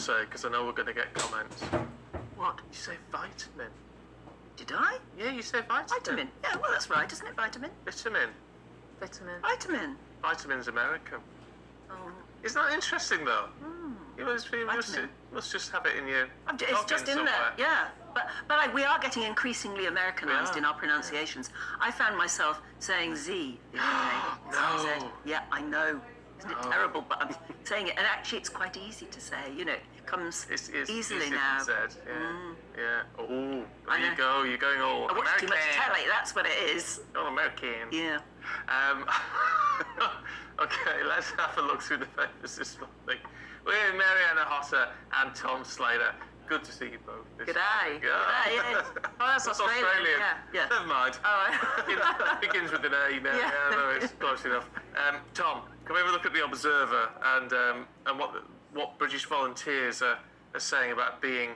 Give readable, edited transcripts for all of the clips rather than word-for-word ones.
say, because I know we're going to get comments. What? You say vitamin. Did I? Yeah, you say vitamin. Vitamin. Yeah, well, that's right, isn't it? Vitamin. Vitamin. Vitamin. Vitamin. Vitamin's American. Oh. Isn't that interesting, though? Mm. You must just have it in your... It's just in there, yeah. But we are getting increasingly Americanized We are. in our pronunciations. I found myself saying Z the other day. No. Z. Yeah, I know. Isn't it terrible? But I'm saying it, and actually it's quite easy to say. You know, it comes easily now. Said. Yeah. Yeah. Oh, I there you go. You're going all I watch American. too much telly, that's what it is. All American. Yeah. Okay, let's have a look through the papers this morning. We're Mariana Hotter and Tom Slater. Good to see you both. Good day. Yes. Oh, that's Australian. Yeah. Never mind. All right. Begins with an A now. Yeah, no, it's close enough. Tom, can we have a look at the Observer and what British volunteers are saying about being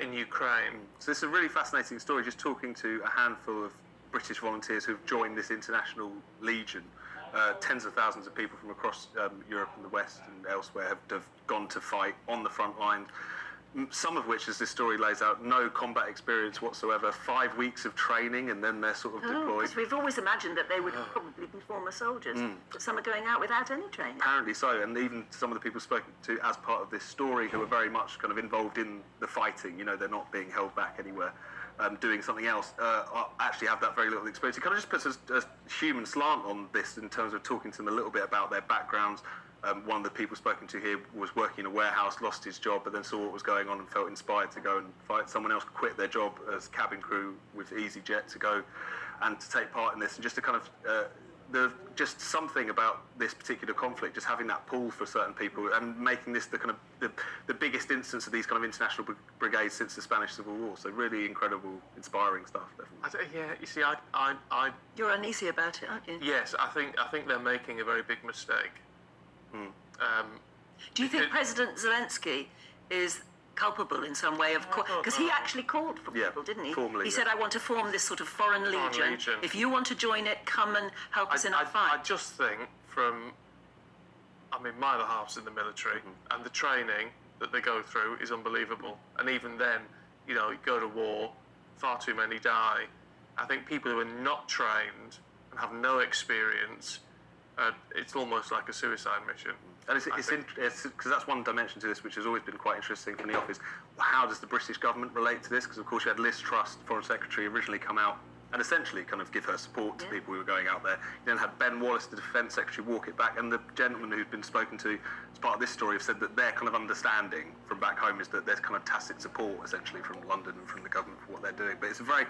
in Ukraine? So this is a really fascinating story, just talking to a handful of British volunteers who've joined this international legion. Tens of thousands of people from across Europe and the West and elsewhere have gone to fight on the front line. Some of which, as this story lays out, no combat experience whatsoever, 5 weeks of training, and then they're sort of deployed. Because we've always imagined that they would probably be former soldiers, but some are going out without any training. Apparently so, and even some of the people spoken to as part of this story who are very much kind of involved in the fighting, you know, they're not being held back anywhere, doing something else, actually have that very little experience. It kind of just puts a human slant on this in terms of talking to them a little bit about their backgrounds. One of the people spoken to here was working in a warehouse, lost his job, but then saw what was going on and felt inspired to go and fight. Someone else quit their job as cabin crew with EasyJet to go and to take part in this, and just to kind of there's just something about this particular conflict, just having that pull for certain people and making this the kind of the biggest instance of these kind of international brigades since the Spanish Civil War. So really incredible, inspiring stuff, definitely. Yeah, you see, I You're uneasy about it, aren't you? yes, I think they're making a very big mistake. Do you think President Zelensky is culpable in some way of... Because he actually called for people, didn't he? Formally, he said, I want to form this sort of foreign legion. If you want to join it, come and help us in our fight. I just think my other half's in the military, and the training that they go through is unbelievable. And even then, you know, you go to war, far too many die. I think people who are not trained and have no experience, it's almost like a suicide mission. And it's because that's one dimension to this which has always been quite interesting from the office. How does the British government relate to this? Because of course you had Liz Truss, Foreign Secretary, originally come out and essentially kind of give her support to people who were going out there. You then had Ben Wallace, the Defence Secretary, walk it back, and the gentleman who'd been spoken to as part of this story have said that their kind of understanding from back home is that there's kind of tacit support essentially from London and from the government for what they're doing. But it's a very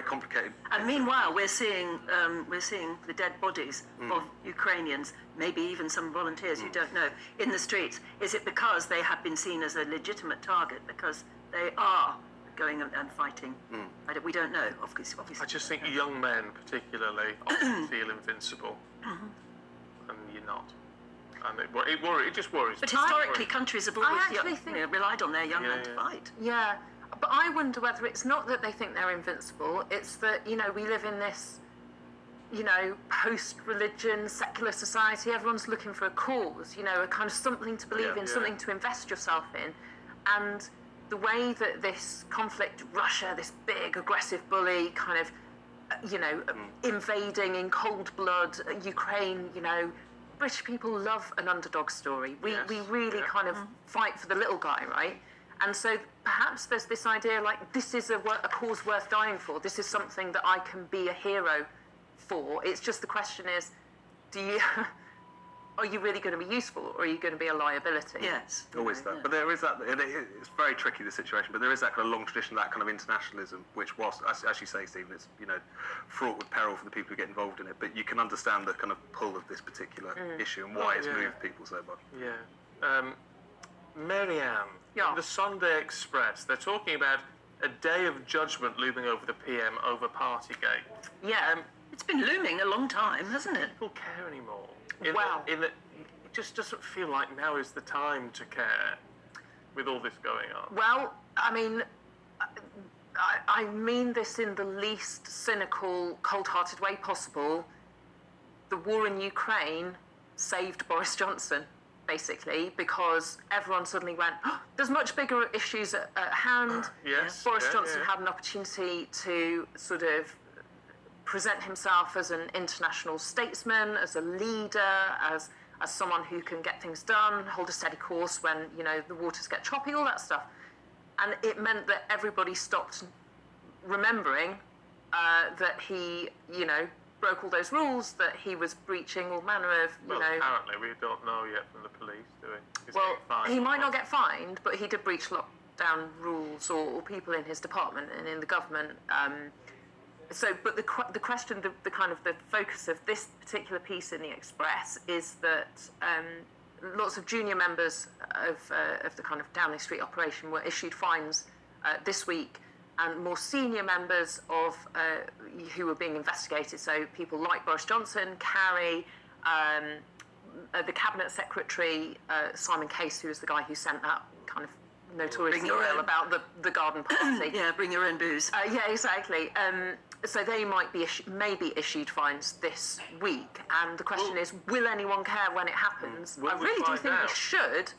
complicated. And meanwhile, we're seeing the dead bodies of Ukrainians, maybe even some volunteers you don't know, in the streets. Is it because they have been seen as a legitimate target because they are going and fighting? We don't know, obviously. I just think young men particularly often feel invincible, and you're not. And it just worries me. But historically, countries have always relied on their young men to fight. Yeah, but I wonder whether it's not that they think they're invincible, it's that, you know, we live in this, you know, post-religion, secular society. Everyone's looking for a cause, you know, a kind of something to believe in, something to invest yourself in. And the way that this conflict, Russia, this big aggressive bully, kind of, you know, invading in cold blood Ukraine, you know, British people love an underdog story. We really kind of fight for the little guy, right? And so perhaps there's this idea like, this is a cause worth dying for. This is something that I can be a hero for. It's just the question is, are you really going to be useful, or are you going to be a liability? Yes. Always that. But there is that, it's very tricky, the situation, but there is that kind of long tradition, that kind of internationalism, which was, as you say, Stephen, it's, you know, fraught with peril for the people who get involved in it, but you can understand the kind of pull of this particular issue and why it's moved people so much. Yeah. Marianne, in the Sunday Express, they're talking about a day of judgment looming over the PM over Partygate. Yeah, it's been looming a long time, hasn't it? People care anymore. It just doesn't feel like now is the time to care with all this going on. Well, I mean, I mean this in the least cynical, cold-hearted way possible. The war in Ukraine saved Boris Johnson. basically, because everyone suddenly went, oh, there's much bigger issues at hand. Yes, Boris yeah, Johnson yeah. had an opportunity to sort of present himself as an international statesman, as a leader, as someone who can get things done, hold a steady course when, you know, the waters get choppy, all that stuff. And it meant that everybody stopped remembering that he, you know, broke all those rules, that he was breaching all manner of, you know... apparently we don't know yet from the police, do we? He's Well, getting fined he or might not what? get fined, but he did breach lockdown rules, or people in his department and in the government. But the question, the kind of the focus of this particular piece in the Express is that lots of junior members of the kind of Downing Street operation were issued fines this week, and more senior members of who were being investigated, so people like Boris Johnson, Carrie, the Cabinet Secretary, Simon Case, who was the guy who sent that kind of notorious email about the garden party. Yeah, bring your own booze. Yeah, exactly. So they might be maybe issued fines this week, and the question is, will anyone care when it happens? Will I we really do find think out? we should.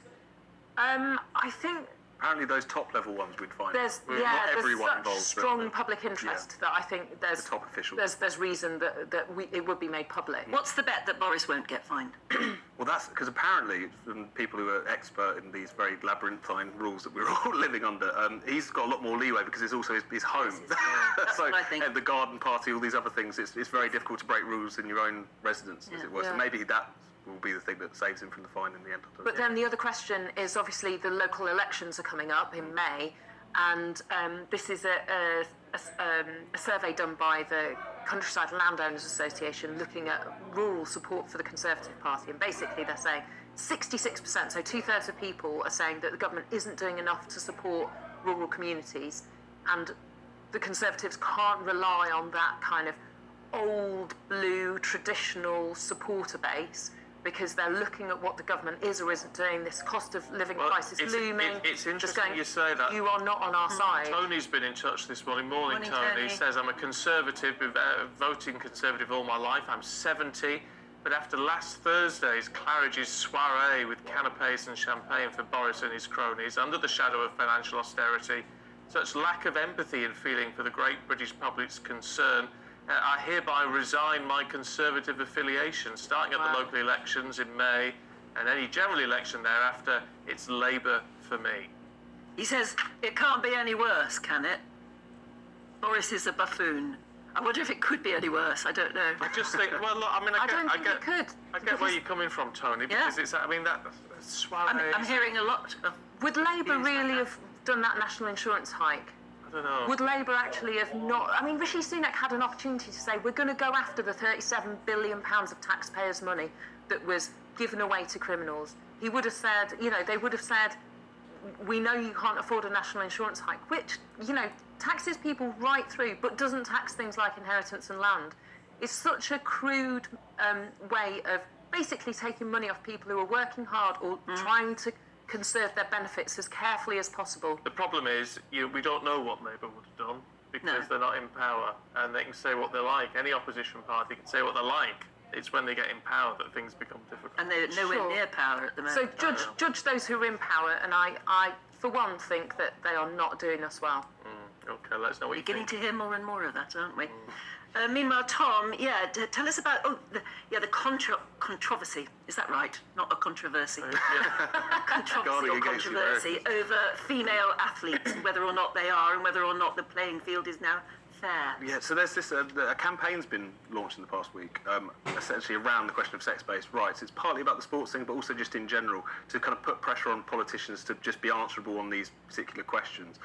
I think Apparently, those top-level ones we'd find. there's not there's everyone such involved. strong public interest that I think there's The top officials. there's reason that it would be made public. What's the bet that Boris won't get fined? Well, that's because apparently, from people who are expert in these very labyrinthine rules that we're all living under, he's got a lot more leeway because it's also his home. That's So, what I think. and the garden party, all these other things, it's very difficult to break rules in your own residence, as Yeah. it were. So Yeah. maybe that will be the thing that saves him from the fine in the end. But then the other question is, obviously the local elections are coming up in May, and this is a survey done by the Countryside Landowners Association looking at rural support for the Conservative Party, and basically they're saying 66%, so 2/3 of people are saying that the government isn't doing enough to support rural communities, and the Conservatives can't rely on that kind of old blue traditional supporter base, because they're looking at what the government is or isn't doing. This cost of living crisis looming. It's just interesting going, you say that. You are not on our side. Tony's been in touch this morning. Morning, Morning, Tony. Tony. He says, I'm a Conservative, been voting Conservative all my life. I'm 70. But after last Thursday's Claridge's soiree with canapes and champagne for Boris and his cronies, under the shadow of financial austerity, such lack of empathy and feeling for the great British public's concern, I hereby resign my Conservative affiliation, starting at the local elections in May, and any general election thereafter. It's Labour for me. He says, it can't be any worse, can it? Boris is a buffoon. I wonder if it could be any worse. I don't know. I just think, well, look, I mean, I don't think it could. I get where you're coming from, Tony, because Yeah. it's, I mean, that soiree. I'm hearing a lot of... Would Labour Views like really that. have done that national insurance hike? I don't know. Would Labour actually have not... I mean, Rishi Sunak had an opportunity to say, we're going to go after the £37 billion of taxpayers' money that was given away to criminals. He would have said, you know, they would have said, we know you can't afford a national insurance hike, which, you know, taxes people right through, but doesn't tax things like inheritance and land. It's such a crude way of basically taking money off people who are working hard or trying to conserve their benefits as carefully as possible. The problem is, we don't know what Labour would have done because No. they're not in power, and they can say what they like. Any opposition party can say what they like. It's when they get in power that things become difficult. And they're nowhere Sure. near power at the So moment. judge those who are in power, and I for one, think that they are not doing us well. Okay, let us know what you Beginning think. to hear more and more of that, aren't we? Meanwhile, Tom, tell us about the controversy. Is that right? Not a controversy. Controversy Guarding or against controversy over female athletes, whether or not they are, and whether or not the playing field is now fair. Yeah, so there's this, a campaign's been launched in the past week, essentially around the question of sex-based rights. It's partly about the sports thing, but also just in general, to kind of put pressure on politicians to just be answerable on these particular questions.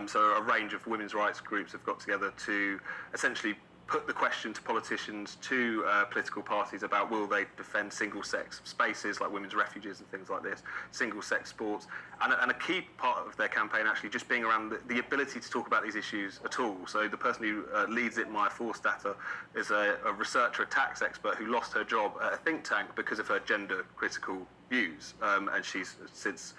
So a range of women's rights groups have got together to essentially put the question to politicians, to political parties about will they defend single-sex spaces like women's refuges and things like this, single-sex sports, and a key part of their campaign actually just being around the ability to talk about these issues at all. So the person who leads it, Maya Forstater, is a researcher, a tax expert who lost her job at a think tank because of her gender-critical views, and she's since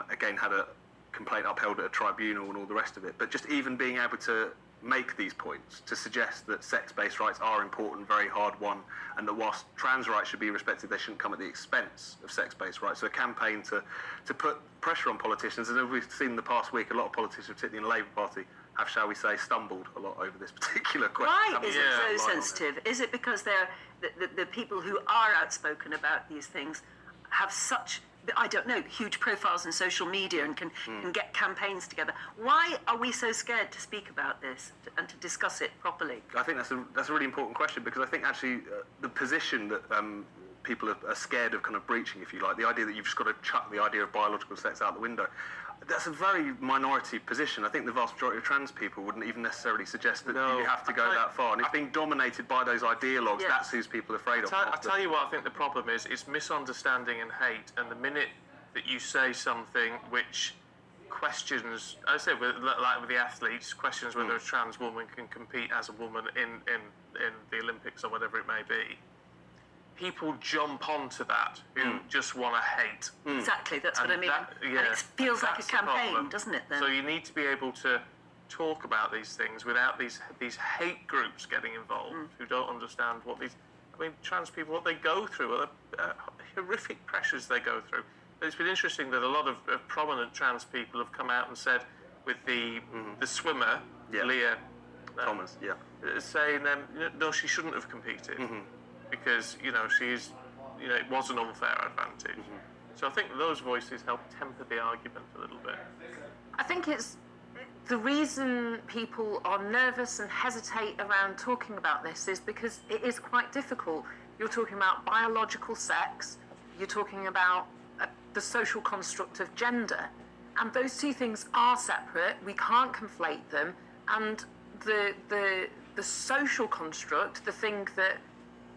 again had a complaint upheld at a tribunal and all the rest of it. But just even being able to make these points to suggest that sex-based rights are important, very hard won, and that whilst trans rights should be respected, they shouldn't come at the expense of sex-based rights. So a campaign to put pressure on politicians, and as we've seen in the past week, a lot of politicians, particularly in the Labour Party, have, shall we say, stumbled a lot over this particular question. Why is it so sensitive? Is it because the people who are outspoken about these things have such, I don't know, huge profiles in social media and can get campaigns together? Why are we so scared to speak about this and to discuss it properly? I think that's a really important question, because I think actually the position that people are scared of kind of breaching, if you like, the idea that you've just got to chuck the idea of biological sex out the window, that's a very minority position. I think the vast majority of trans people wouldn't even necessarily suggest that you have to go that far. And it's being dominated by those ideologues. Yes. That's who's people are afraid of. I tell you what I think the problem is. It's misunderstanding and hate. And the minute that you say something which questions, I say, like with the athletes, questions whether a trans woman can compete as a woman in the Olympics or whatever it may be, people jump onto that who just want to hate. Exactly, that's what I mean. Yeah, and it feels like a that's the campaign, problem. doesn't it, then? So you need to be able to talk about these things without these hate groups getting involved who don't understand what these, I mean, trans people, what they go through, what the horrific pressures they go through. But it's been interesting that a lot of prominent trans people have come out and said, with the swimmer, Leah Thomas, saying, no, she shouldn't have competed. Because, she's, it was an unfair advantage. So I think those voices help temper the argument a little bit. I think it's the reason people are nervous and hesitate around talking about this is because it is quite difficult. You're talking about biological sex, you're talking about the social construct of gender, and those two things are separate. We can't conflate them, and the social construct, the thing that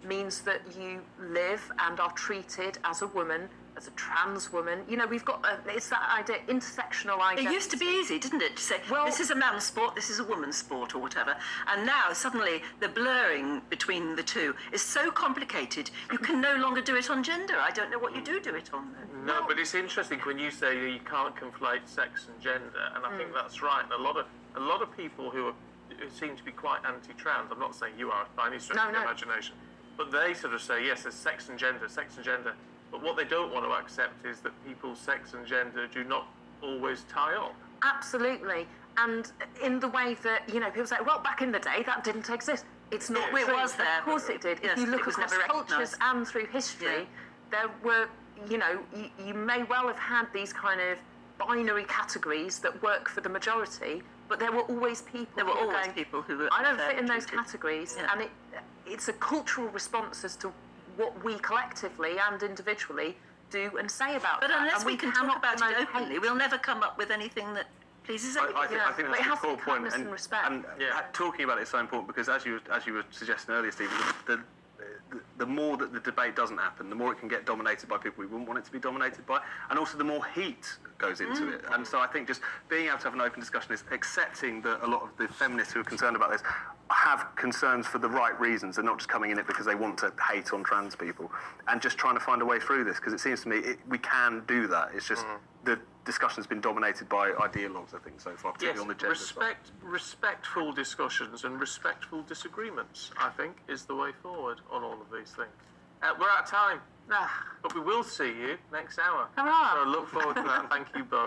means that you live and are treated as a woman, as a trans woman. We've got, it's that idea, intersectional identity. It used to be easy, didn't it, to say, this is a man's sport, this is a woman's sport, or whatever. And now, suddenly, the blurring between the two is so complicated, you can no longer do it on gender. I don't know what you do it on, then. No, but it's interesting when you say you can't conflate sex and gender, and I think that's right. And a lot of people who seem to be quite anti-trans, I'm not saying you are by any stretch of the imagination, but they sort of say, yes, there's sex and gender. But what they don't want to accept is that people's sex and gender do not always tie up. Absolutely. And in the way that, people say, well, back in the day, that didn't exist. It's not true. It was there. Of course it did. Yes, if you look across across cultures and through history, there were, you may well have had these kind of binary categories that work for the majority, but there were always people. There were always people who were. I don't fit in those categories, and it's a cultural response as to what we collectively and individually do and say about But that. unless and we can talk about it openly, we'll never come up with anything that pleases everybody. I think that's it an has to be important point. kindness and respect. And talking about it is so important, because as you were suggesting earlier, Stephen, the more that the debate doesn't happen, the more it can get dominated by people we wouldn't want it to be dominated by, and also the more heat goes into it. And so I think just being able to have an open discussion is accepting that a lot of the feminists who are concerned about this have concerns for the right reasons and not just coming in it because they want to hate on trans people, and just trying to find a way through this, because it seems to me we can do that. It's just the discussion's been dominated by ideologues, I think, so far, particularly on the gender side. Respectful discussions and respectful disagreements, I think, is the way forward on all of these things. We're out of time, but we will see you next hour. Hurrah. So I look forward to that. Thank you both.